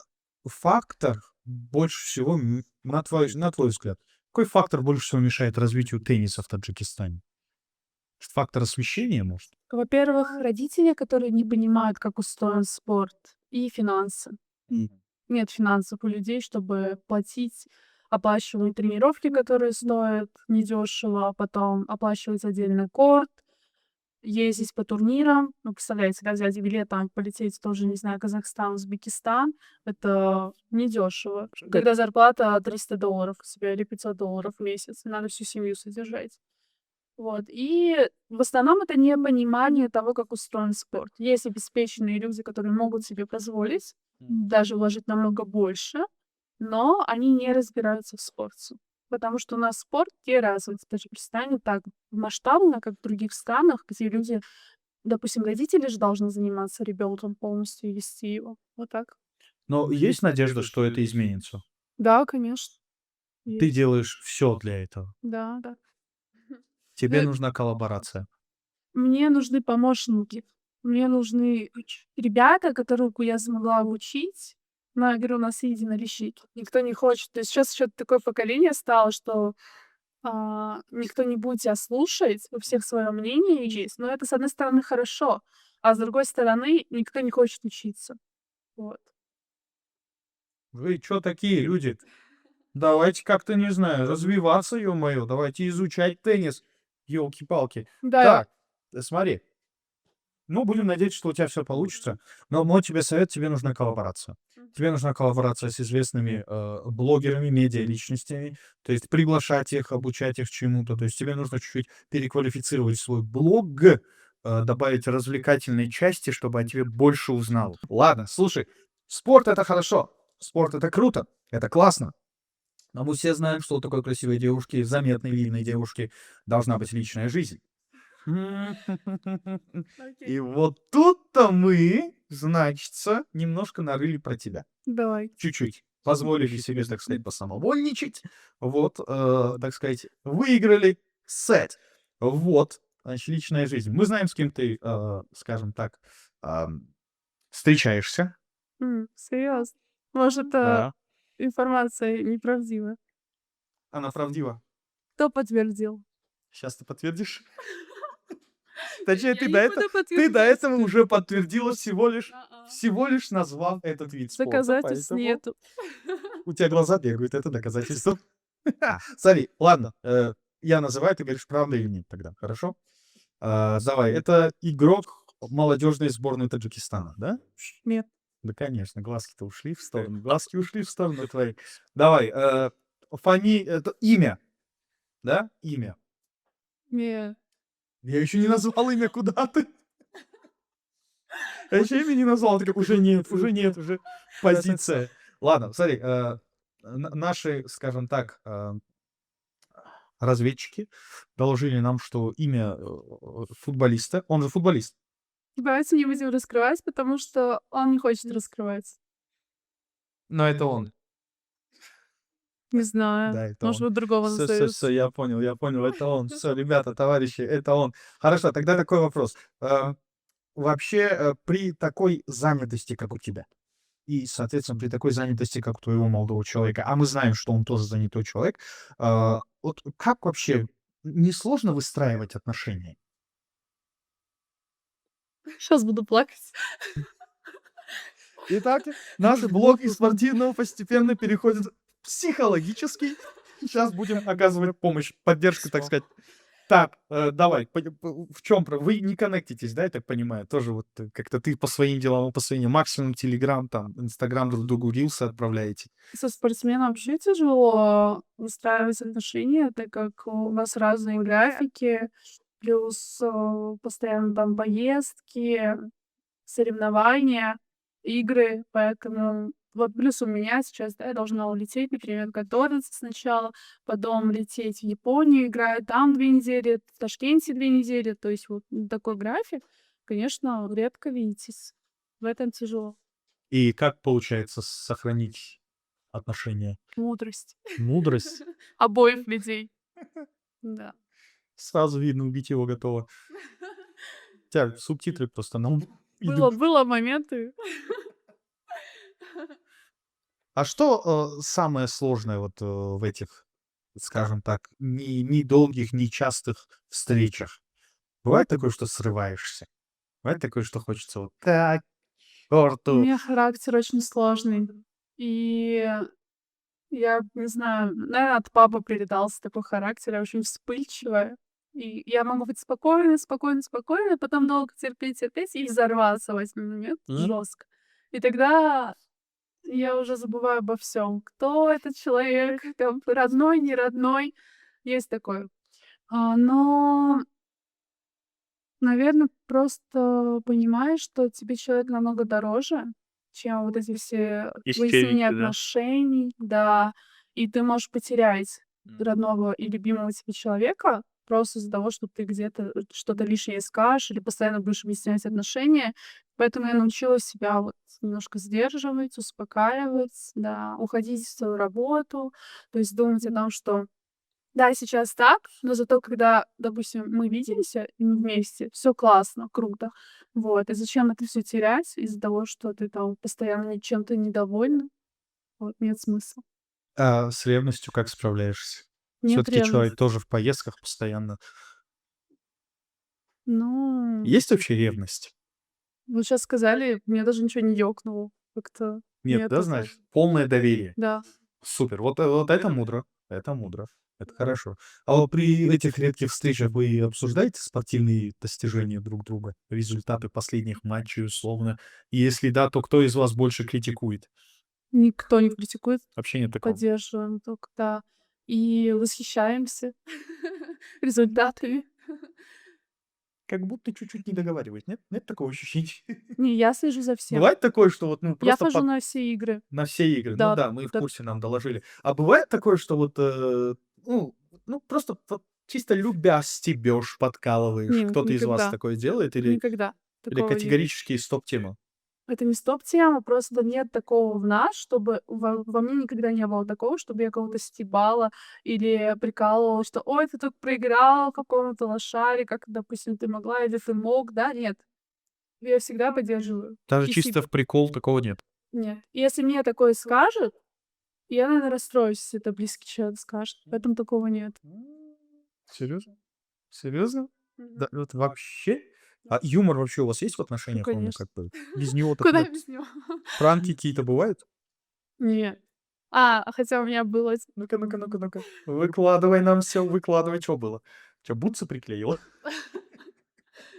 фактор больше всего, на твой взгляд, какой фактор больше всего мешает развитию тенниса в Таджикистане? Фактор освещения, может? Во-первых, родители, которые не понимают, как устроен спорт, и финансы. Нет финансов у людей, чтобы платить, оплачивать тренировки, которые стоят недешево, а потом оплачивать отдельно корт, ездить по турнирам. Ну, представляете, да, взять билет, там, полететь тоже, не знаю, Казахстан, Узбекистан. Это недешево. Когда зарплата $300 у тебя или $500 в месяц, и надо всю семью содержать. Вот. И в основном это непонимание того, как устроен спорт. Есть обеспеченные люди, которые могут себе позволить даже вложить намного больше, но они не разбираются в спорте. Потому что у нас спорт не развит в Таджикистане так масштабно, как в других странах, где люди, допустим, родители же должны заниматься ребенком полностью и вести его. Вот так. Но есть надежда, что это изменится? Да, конечно. Ты Есть. делаешь все для этого. Да, да. Тебе Ну, нужна коллаборация. мне нужны помощники. Мне нужны ребята, которых бы я смогла обучить. Но я говорю, у нас единоличники. Никто не хочет. То есть сейчас еще такое поколение стало, что никто не будет тебя слушать, у всех свое мнение есть. Но это, с одной стороны, хорошо, а с другой стороны, никто не хочет учиться. Вот. Вы чё такие люди? Давайте как-то, не знаю, развиваться, ё-моё, давайте изучать теннис. Ёлки-палки. Да, Так, смотри, ну, будем надеяться, что у тебя все получится. Но мой тебе совет: тебе нужна коллаборация. Тебе нужна коллаборация с известными, блогерами, медиаличностями, то есть приглашать их, обучать их чему-то. То есть тебе нужно чуть-чуть переквалифицировать свой блог, добавить развлекательной части, чтобы о тебе больше узнал. Ладно, слушай, спорт — это хорошо, спорт — это круто, это классно. Но мы все знаем, что у такой красивой девушки, заметной, видной девушки должна быть личная жизнь. И окей. вот тут-то мы, значится, немножко нарыли про тебя. Давай. Чуть-чуть. Позволили себе, так сказать, посамовольничать. Вот, так сказать, выиграли сет. Вот, значит, личная жизнь. Мы знаем, с кем ты, скажем так, ам, встречаешься. Серьезно? Может, Да. информация неправдивая? Она правдива. Кто подтвердил? Сейчас ты подтвердишь. Точнее, Я не буду ты до подтверждать. этого уже подтвердила, А-а. всего лишь назвав этот вид спорта, Доказательств поэтому нету. у тебя глаза бегают, это доказательство. Смотри, ладно, я называю, ты говоришь, правда или нет тогда, хорошо? Давай, это игрок молодежной сборной Таджикистана, да? Нет. Да, конечно, глазки-то ушли в сторону, глазки ушли в сторону твои. Давай, это имя, да? Имя. Нет. Я еще не назвал имя, куда ты? Я еще имя не назвал, ты как уже нет, уже позиция. Ладно, смотри, наши, скажем так, разведчики доложили нам, что имя футболиста, он же футболист. Давайте не будем раскрывать, потому что он не хочет раскрываться. Но это он. Не знаю. Да, это Может, он. вы другого Все, назовете. я понял, это он. Все, ребята, товарищи, это он. Хорошо, тогда такой вопрос. Вообще, при такой занятости, как у тебя, и, соответственно, при такой занятости, как у твоего молодого человека, а мы знаем, что он тоже занятой человек, вот как вообще, несложно выстраивать отношения? Сейчас буду плакать. Итак, наш блок из спортивного постепенно переходит в психологический. Сейчас будем оказывать помощь, поддержку, так сказать. Так, давай, в чем вы не коннектитесь, да, я так понимаю? Тоже вот как-то ты по своим делам, он по своим, максимум Телеграм, там, Инстаграм друг другу рилсы отправляете. Со спортсменом вообще тяжело выстраивать отношения, так как у нас разные графики, плюс постоянно там поездки, соревнования, игры, поэтому вот плюс у меня сейчас, да, я должна улететь, например, готовиться сначала, потом лететь в Японию, играть там 2 недели, в Ташкенте 2 недели. То есть вот такой график, конечно, редко видитесь. В этом тяжело. И как получается сохранить отношения? Мудрость Мудрость. обоих людей. Да. Сразу видно, убить его готово. У тебя субтитры просто на ум идут. Было моменты. А что, самое сложное вот, в этих, скажем так, недолгих, нечастых встречах? Бывает такое, что срываешься? Бывает такое, что хочется вот так, к У чёрту? меня характер очень сложный. И я не знаю, наверно, от папы передался такой характер. Я очень вспыльчивая. И я могу быть спокойной, спокойной, спокойной, потом долго терпеть, терпеть и взорваться в один момент М? жестко. И тогда я уже забываю обо всем. Кто этот человек, там, родной, не родной. Есть такое. Но, наверно, просто понимаешь, что тебе человек намного дороже, чем вот эти все выяснения Истерики, да? отношений. Да, и ты можешь потерять М. родного и любимого тебе человека просто из-за того, что ты где-то что-то лишнее скажешь или постоянно будешь выяснять отношения. Поэтому я научилась себя вот немножко сдерживать, успокаивать, да, уходить в свою работу, то есть думать о том, что да, сейчас так, но зато когда, допустим, мы видимся и мы вместе, все классно, круто. Вот. И зачем это все терять из-за того, что ты там постоянно чем-то недовольна? Вот, нет смысла. А с ревностью как справляешься? Все Нет таки человек ревности. тоже в поездках постоянно. Ну, Есть вообще ревность? вы сейчас сказали, мне даже ничего не ёкнуло. Как-то Нет, нет да, такого. значит? Полное доверие. Да. Супер. Вот это мудро. Это мудро. Это хорошо. А вот при этих редких встречах вы обсуждаете спортивные достижения друг друга? Результаты последних матчей условно? И если да, то кто из вас больше критикует? Никто не критикует, Вообще нет такого. поддерживаем только, да. И восхищаемся результатами. Как будто чуть-чуть не договаривает, нет? Нет такого ощущения? Не, я слежу за всем. Бывает такое, что вот, ну, Я просто хожу на все игры. на все игры? Ну Да, да, мы в да. курсе, нам доложили. А бывает такое, что вот, ну, просто вот чисто любя стебёшь, подкалываешь? Кто-то из вас Никогда. такое делает Никогда или такого нет. категорически стоп-тема? Это не стоп-тема, просто нет такого в нас, чтобы во мне никогда не было такого, чтобы я кого-то стебала или прикалывала, что: "Ой, ты тут проиграл какому-то лошаре, как, допустим, ты могла или ты мог". Да, нет. Я всегда поддерживаю. Даже Если чисто в прикол такого нет? нет. Если мне такое скажут, я, наверно, расстроюсь, если это близкий человек скажет. Поэтому такого нет. Серьезно? Серьезно? Мгм. Да, вот вообще? А юмор вообще у вас есть в Ну, отношениях? Ну, конечно. как бы без него-то Куда куда? без него? Пранки какие-то бывают? Нет. Хотя у меня было Ну-ка, ну-ка, ну-ка, ну-ка. Выкладывай нам все, выкладывай, что было. Чё, бутсы приклеила?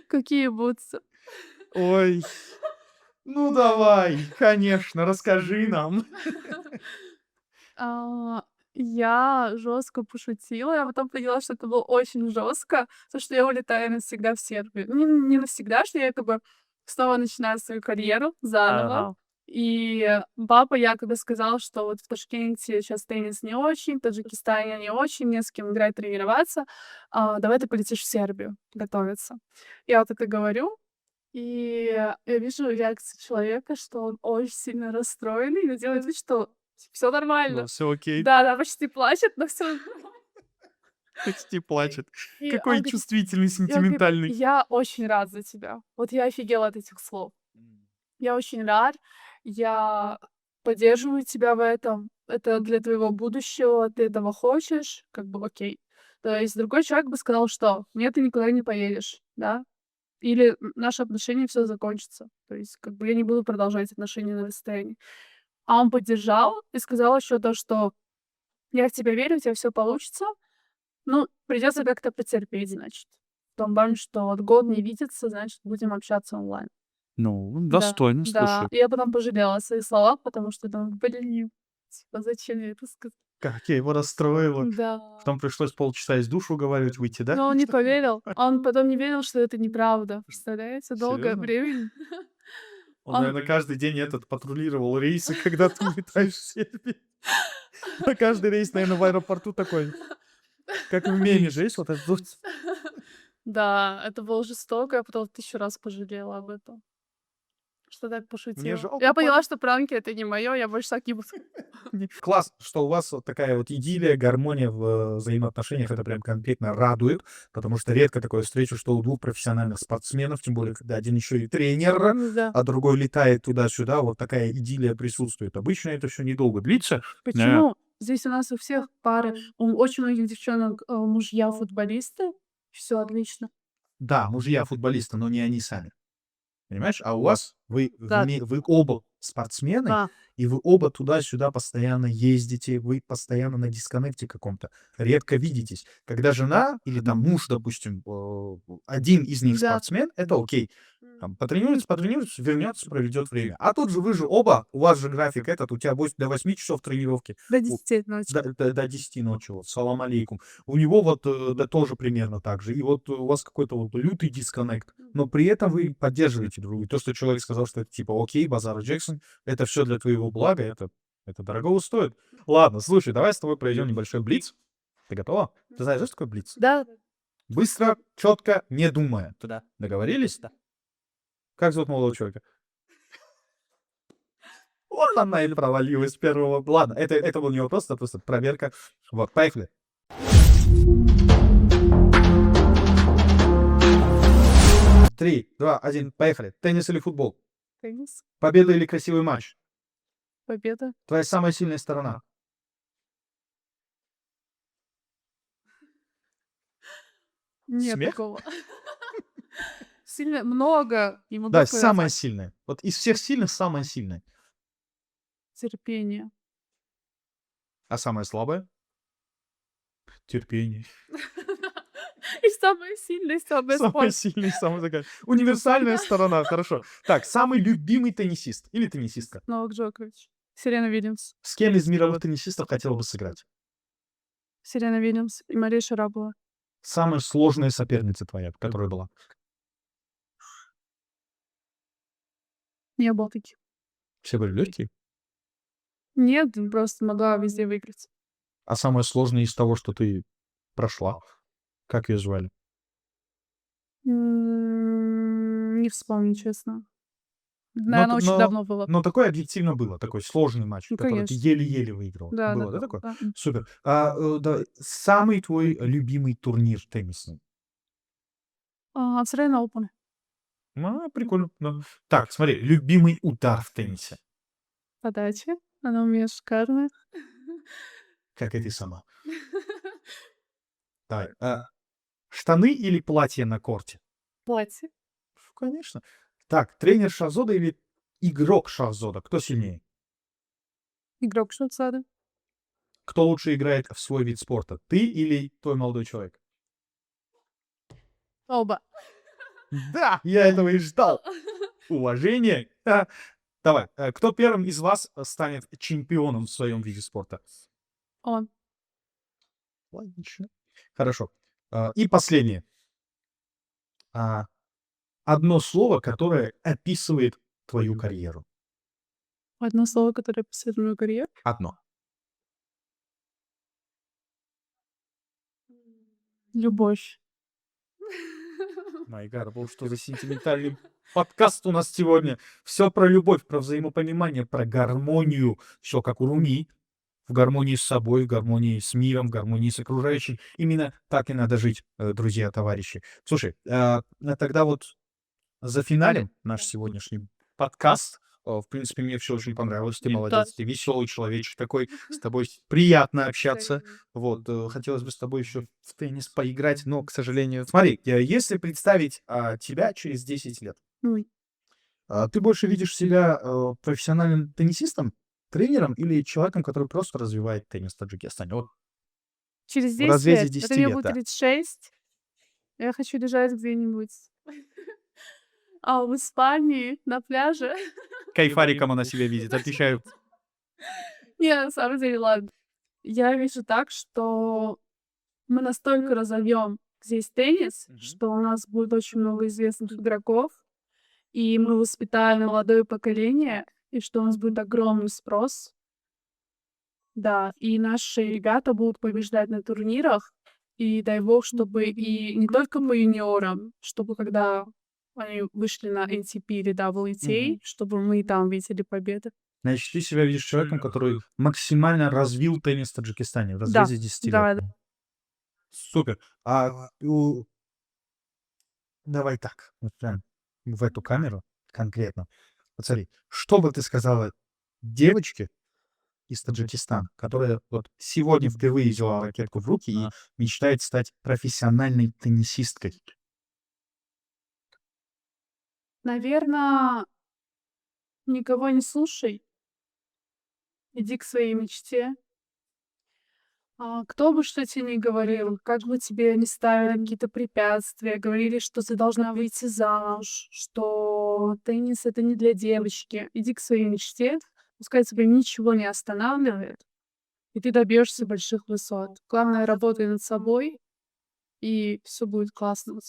какие бутсы. Ой, ну давай, конечно, расскажи нам. А, я жестко пошутила, а потом поняла, что это было очень жестко, то, что я улетаю навсегда в Сербию. Ну, не навсегда, что я якобы снова начинаю свою карьеру заново. Ага. И папа якобы сказал, что вот в Ташкенте сейчас теннис не очень, в Таджикистане не очень, не с кем играть, тренироваться. Давай ты полетишь в Сербию готовиться. Я вот это говорю, и я вижу реакцию человека, что он очень сильно расстроенный, но делает вид, что все Ну, нормально. все окей, Да-да, почти плачет, но все. почти плачет. И он Какой говорит чувствительный, и он говорит: сентиментальный. "Я очень рад за тебя". Вот я офигела от этих слов. Я очень рад, я поддерживаю тебя в этом. Это для твоего будущего, ты этого хочешь, как бы окей. То есть другой человек бы сказал, что: "Нет, ты никуда не поедешь", да, или "Наши отношения все закончится". То есть как бы я не буду продолжать отношения на расстоянии. А он поддержал и сказал еще то, что: "Я в тебя верю, у тебя все получится". Ну, придется как-то потерпеть, значит. В том плане, что вот год не видеться, значит, будем общаться онлайн. Ну, Да, достойно, да. слушай. И я потом пожалела о своих словах, потому что думаю: "Блин, типа, зачем я это сказала?" Как я его расстроила. Да. Потом пришлось полчаса из душа уговаривать выйти, да? Но он не поверил. Он потом не верил, что это неправда. Представляете? Долгое Серьезно? время. Он, Он наверное, каждый день этот патрулировал рейсы, когда ты улетаешь в Сербию. На каждый рейс, наверное, в аэропорту такой, как в меме же есть вот этот вот. Да, это было жестоко. Я потом 1000 раз пожалела об этом, что так Мне пошутила. жалко Я поняла, парня. что пранки — это не моё, я больше так не буду. Классно, что у вас вот такая вот идиллия, гармония в взаимоотношениях. Это прям конкретно радует, потому что редко такое встречу, что у двух профессиональных спортсменов, тем более, когда один еще и тренер, Да. а другой летает туда-сюда, вот такая идиллия присутствует. Обычно это все недолго длится. Почему? Здесь у нас у всех пары, у очень многих девчонок, мужья футболисты. Все отлично. Да, мужья футболисты, но не они сами. Понимаешь? А у вас Да, вы оба спортсмены, да. и вы оба туда-сюда постоянно ездите, вы постоянно на дисконнекте каком-то, редко видитесь. Когда жена или там муж, допустим, один из них Да. спортсмен, это окей. Там потренируется, вернется, проведет время. А тут же вы же оба, у вас же график этот, у тебя до 8 часов тренировки, До у- 10 ночи. до 10 ночи, вот, салам алейкум. У него вот да, тоже примерно так же. И вот у вас какой-то вот лютый дисконнект. Но при этом вы поддерживаете друг друга. То, что человек сказал, что это типа окей, базара Джексон, это все для твоего блага, это дорого стоит. Ладно, слушай, давай с тобой проведем небольшой блиц. Ты готова? Ты знаешь, что такое блиц? Да. Быстро, четко, не думая. Туда. Договорились? Да. Как зовут молодого человека? Вот она и провалилась с первого. Ладно, это был не вопрос, это просто проверка. Вот, поехали. 3, 2, 1, поехали. Теннис или футбол? Теннис. Победа или красивый матч? Победа. Твоя самая сильная сторона? Нет Смех? такого. Сильно много не могу Да, самая сказать. сильная. Вот из всех сильных самая сильная. Терпение. А самая слабая? Терпение. И самое сильное, и самое Самая спорт. сильная, самая такая универсальная сторона. Хорошо. Так, самый любимый теннисист или теннисистка? Новак Джокович. Серена Вильямс. С кем из мировых теннисистов хотела бы сыграть? Серена Вильямс и Мария Шарапова. Самая сложная соперница твоя, которая была? Не было таких. Все были легкие. Нет, просто могла везде выиграть. А самое сложное из того, что ты прошла? Как ее звали? Не вспомню, честно. Но, Наверное, очень давно было. но такое объективно было, такой сложный матч, Ну, который ты конечно. еле-еле выиграл. Да, Было, да, да, такое? да. Супер. Давай, самый твой любимый турнир теннисный? Australian Open. Прикольно. Да. Так, смотри, любимый удар в теннисе. Подача. Она у меня шикарная. Как и ты сама. Давай. Штаны или платье на корте? Платье. Конечно. Так, тренер Шахзода или игрок Шахзода? Кто сильнее? Игрок Швейцарии. Кто лучше играет в свой вид спорта? Ты или твой молодой человек? Оба. Да, я этого и ждал. Уважение. Давай, кто первым из вас станет чемпионом в своем виде спорта? Он. Логично. Хорошо. И последнее. Одно слово, которое описывает твою карьеру. Одно слово, которое описывает мою карьеру. Одно. Любовь. Май гад, что за сентиментальный подкаст у нас сегодня. Все про любовь, про взаимопонимание, про гармонию. Все как у Руми. В гармонии с собой, в гармонии с миром, в гармонии с окружающим. Именно так и надо жить, друзья, товарищи. Слушай, тогда вот зафиналим наш сегодняшний подкаст. В принципе, мне все очень понравилось. Ты молодец, ты веселый человечек такой. С тобой приятно общаться. Вот, хотелось бы с тобой еще в теннис поиграть, но, к сожалению... Смотри, если представить тебя через 10 лет, Ой. ты больше видишь себя профессиональным теннисистом, тренером или человеком, который просто развивает теннис в Таджикистане? Вот Через в 10 разрезе лет. 10 Это мне лет, будет да. 36. Я хочу лежать где-нибудь. В Испании, на пляже. Кайфариком она себя видит, отвечаю. Не, на самом деле, ладно. Я вижу так, что мы настолько разовьем здесь теннис, что у нас будет очень много известных игроков, и мы воспитаем молодое поколение, и что у нас будет огромный спрос. Да, и наши ребята будут побеждать на турнирах, и дай бог, чтобы и не только по юниорам, чтобы когда они вышли на ATP или WTA, чтобы мы и там видели победы. Значит, ты себя видишь человеком, который максимально развил теннис в Таджикистане в Да, разрезе 10 да, лет. Супер. Давай так, вот прям в эту камеру конкретно. Вот смотри, что бы ты сказала девочке из Таджикистана, которая вот сегодня впервые взяла ракетку в руки и мечтает стать профессиональной теннисисткой? Наверно, никого не слушай. Иди к своей мечте. Кто бы что тебе ни говорил, как бы тебе ни ставили какие-то препятствия, говорили, что ты должна выйти замуж, что теннис — это не для девочки. Иди к своей мечте, пускай тебя ничего не останавливает, и ты добьешься больших высот. Главное, работай над собой, и все будет классно.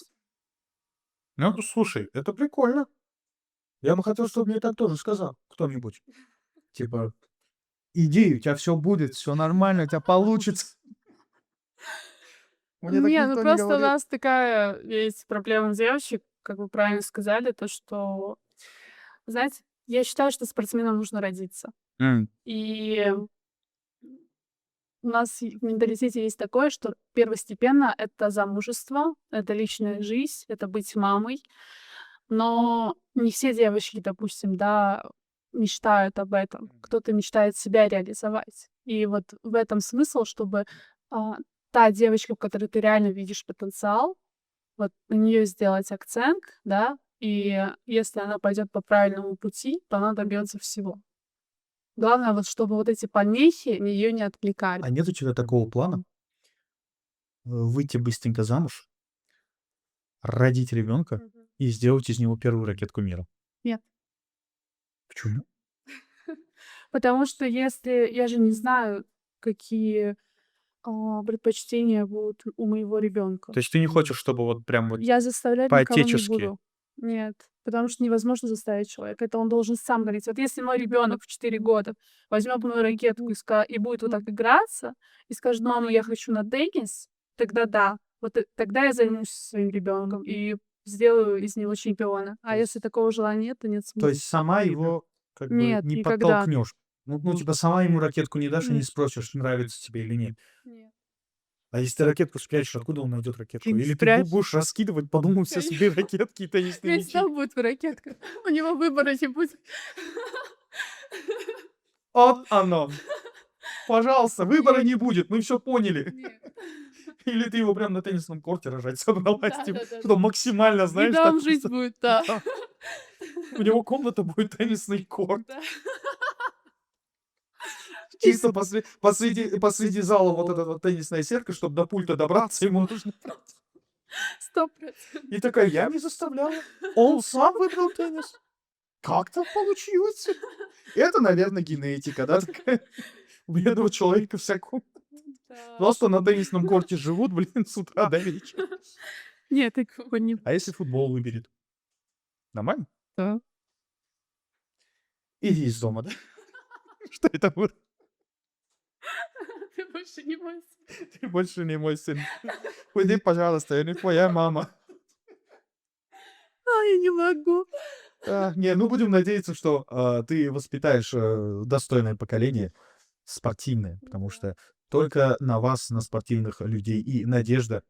Ну, слушай, это прикольно. Я бы хотел, чтобы мне так тоже сказал кто-нибудь. Типа, иди, у тебя все будет, все нормально, у тебя получится. Мне так Не, никто не просто у говорил. нас такая есть проблема девочек. как вы правильно сказали, то, что, знаете, я считаю, что спортсменам нужно родиться. И у нас в менталитете есть такое, что первостепенно это замужество, это личная жизнь, это быть мамой. Но не все девочки, допустим, да, мечтают об этом. Кто-то мечтает себя реализовать. И вот в этом смысл, чтобы а, та девочка, в которой ты реально видишь потенциал, вот на нее сделать акцент, да, и если она пойдет по правильному пути, то она добьется всего. Главное, вот чтобы вот эти помехи ее не отвлекали. А нет у тебя такого плана выйти быстренько замуж, родить ребенка Мгм. и сделать из него первую ракетку мира? Нет. Почему? Потому что если я же не знаю, какие предпочтения будут у моего ребенка. То есть ты не хочешь, чтобы вот прям вот Я заставлять никого не по-отечески? буду. Нет, потому что невозможно заставить человека. Это он должен сам говорить. Вот если мой ребенок в 4 года возьмет мою ракетку и будет вот так играться, и скажет: мама, я хочу на теннис, тогда да. Вот тогда я займусь своим ребенком и сделаю из него чемпиона. А если такого желания нет, то нет То смысла. есть сама его как бы Нет, не никогда. подтолкнешь. Ну, типа, сама ему ракетку не дашь и не Нет. спросишь, нравится тебе или нет. Нет. А если ты ракетку спрячешь, откуда он найдет ракетку? Ты не Или ты спрячешь. будешь раскидывать по дому все свои ракетки и теннисные Весь мячи? дом будет в ракетках. У него выбора не будет. Вот оно. Пожалуйста, выбора не будет, мы все поняли. Нет. Или ты его прям на теннисном корте рожать собралась, типа, Да-да-да-да. что максимально, знаешь, Беда так в жизнь просто. будет, да. Да. У него комната будет теннисный корт. Да. Чисто посреди зала вот эта вот теннисная сетка, чтобы до пульта добраться, ему нужно. 100%. И такая: я не заставляла. Он сам выбрал теннис. Как так получилось? Это, наверное, генетика, да, такая. У бедного человека всякого. Да. Просто на теннисном корте живут, блин, с утра до вечера. Нет, такого не А если футбол выберет? Нормально? Да. Иди из дома, да? Что это будет? Ты больше не мой сын. Ты больше не мой сын. Уйди, пожалуйста, я не твоя мама. Я не могу. Не, ну будем надеяться, что ты воспитаешь достойное поколение спортивное, потому что только на вас, на спортивных людей и надежда,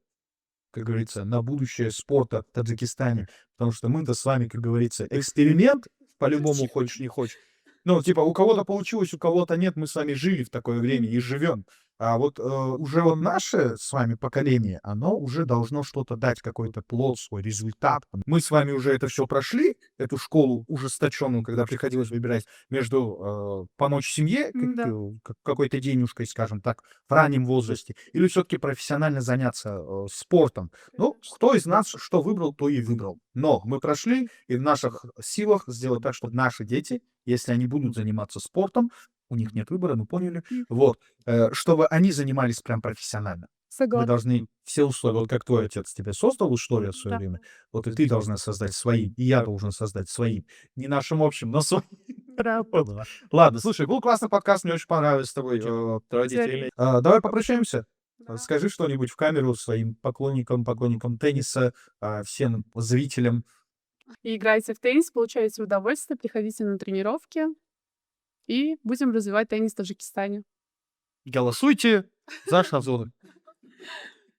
как говорится, на будущее спорта в Таджикистане. Потому что мы-то с вами, как говорится, эксперимент, по-любому, хочешь не хочешь. Ну, типа, у кого-то получилось, у кого-то нет, мы с вами жили в такое время и живем. А вот уже вот наше с вами поколение, оно уже должно что-то дать, какой-то плод, свой результат. Мы с вами уже это все прошли, эту школу ужесточенную, когда приходилось выбирать между помочь семье, Да. какой-то денежкой, скажем так, в раннем возрасте, или все-таки профессионально заняться спортом. Ну, кто из нас что выбрал, то и выбрал. Но мы прошли, и в наших силах сделать так, чтобы наши дети, если они будут заниматься спортом, у них нет выбора, мы поняли, вот, чтобы они занимались прям профессионально. Мы Согласна. должны все условия, вот как твой отец тебе создал условия в свое Да. время, вот и ты должна создать свои, и я должен создать свои. Не нашим общим, но своим. Правда. Ладно, слушай, был классный подкаст, мне очень понравилось с тобой проводить. Давай попрощаемся. Да. Скажи что-нибудь в камеру своим поклонникам тенниса, всем зрителям. И играйте в теннис, получайте удовольствие, приходите на тренировки, и будем развивать теннис в Таджикистане. Голосуйте за Шахзоду.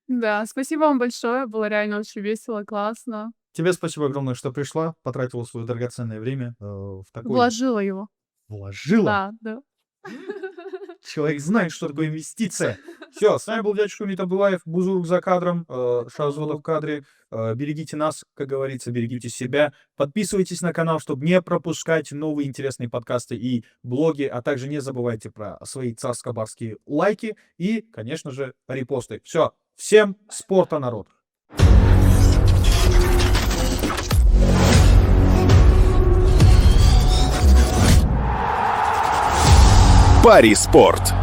Да, спасибо вам большое, было реально очень весело, классно. Тебе спасибо огромное, что пришла, потратила свое драгоценное время в такой... Вложила его. Вложила? Да. Человек знает, что такое инвестиция. Все, с вами был дядюшка Умит Абдуллаев, Бузург за кадром, Шахзода в кадре. Берегите нас, как говорится, берегите себя. Подписывайтесь на канал, чтобы не пропускать новые интересные подкасты и блоги, а также не забывайте про свои царско-барские лайки и, конечно же, репосты. Все, всем спорта, народ! Пари Спорт.